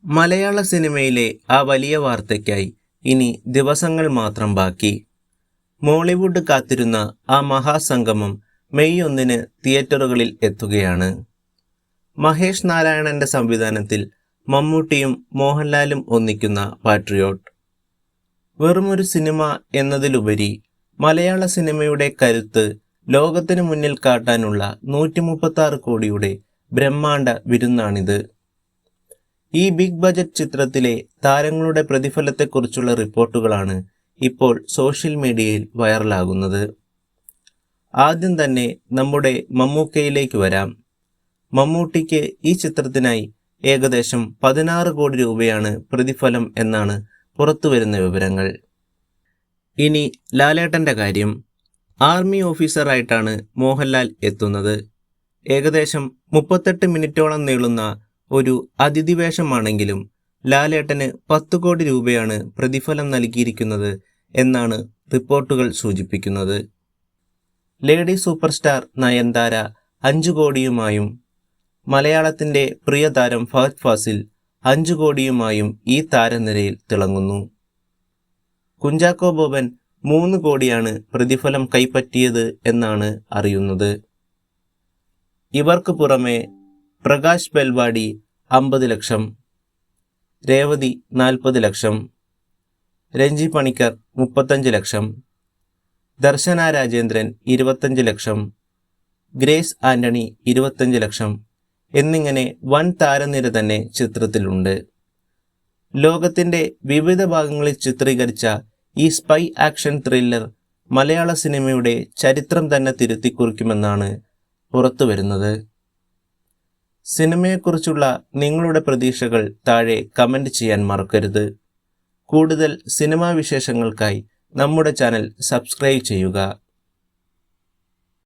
മലയാള സിനിമയിലെ ആ വലിയ വാർത്തയ്ക്കായി ഇനി ദിവസങ്ങൾ മാത്രം ബാക്കി. മോളിവുഡ് കാത്തിരുന്ന ആ മഹാസംഗമം മെയ് 1 തിയേറ്ററുകളിൽ എത്തുകയാണ്. മഹേഷ് നാരായണന്റെ സംവിധാനത്തിൽ മമ്മൂട്ടിയും മോഹൻലാലും ഒന്നിക്കുന്ന പാട്രിയോട്ട്. വെറുമൊരു സിനിമ എന്നതിലുപരി മലയാള സിനിമയുടെ കരുത്ത് ലോകത്തിനു മുന്നിൽ കാട്ടാനുള്ള 136 കോടിയുടെ ബ്രഹ്മാണ്ഡ വിരുന്നാണിത്. ഈ ബിഗ് ബജറ്റ് ചിത്രത്തിലെ താരങ്ങളുടെ പ്രതിഫലത്തെക്കുറിച്ചുള്ള റിപ്പോർട്ടുകളാണ് ഇപ്പോൾ സോഷ്യൽ മീഡിയയിൽ വൈറലാകുന്നത്. ആദ്യം തന്നെ നമ്മുടെ മമ്മൂക്കയിലേക്ക് വരാം. മമ്മൂട്ടിക്ക് ഈ ചിത്രത്തിനായി ഏകദേശം 16 കോടി രൂപയാണ് പ്രതിഫലം എന്നാണ് പുറത്തുവരുന്ന വിവരങ്ങൾ. ഇനി ലാലേട്ടൻ്റെ കാര്യം. ആർമി ഓഫീസറായിട്ടാണ് മോഹൻലാൽ എത്തുന്നത്. ഏകദേശം 38 മിനിറ്റോളം നീളുന്ന ഒരു അതിഥി വേഷമാണെങ്കിലും ലാലേട്ടന് 10 കോടി രൂപയാണ് പ്രതിഫലം നൽകിയിരിക്കുന്നത് എന്നാണ് റിപ്പോർട്ടുകൾ സൂചിപ്പിക്കുന്നത്. ലേഡി സൂപ്പർ സ്റ്റാർ നയൻതാര 5 കോടിയുമായും മലയാളത്തിൻ്റെ പ്രിയ താരം ഫഹദ് ഫാസിൽ 5 കോടിയുമായും ഈ താരനിരയിൽ തിളങ്ങുന്നു. കുഞ്ചാക്കോ ബോബൻ 3 കോടിയാണ് പ്രതിഫലം കൈപ്പറ്റിയത് എന്നാണ് അറിയുന്നത്. ഇവർക്ക് പുറമെ പ്രകാശ് ബെൽവാടി 50 ലക്ഷം, രേവതി 40 ലക്ഷം, രഞ്ജി പണിക്കർ 35 ലക്ഷം, ദർശന രാജേന്ദ്രൻ 25 ലക്ഷം, ഗ്രേസ് ആന്റണി 25 ലക്ഷം എന്നിങ്ങനെ വൻ താരനിര തന്നെ ചിത്രത്തിലുണ്ട്. ലോകത്തിൻ്റെ വിവിധ ഭാഗങ്ങളിൽ ചിത്രീകരിച്ച ഈ സ്പൈ ആക്ഷൻ ത്രില്ലർ മലയാള സിനിമയുടെ ചരിത്രം തന്നെ തിരുത്തിക്കുറിക്കുമെന്നാണ് പുറത്തുവരുന്നത്. സിനിമയെക്കുറിച്ചുള്ള നിങ്ങളുടെ പ്രതീക്ഷകൾ താഴെ കമൻറ്റ് ചെയ്യാൻ മറക്കരുത്. കൂടുതൽ സിനിമാ വിശേഷങ്ങൾക്കായി നമ്മുടെ ചാനൽ സബ്സ്ക്രൈബ് ചെയ്യുക.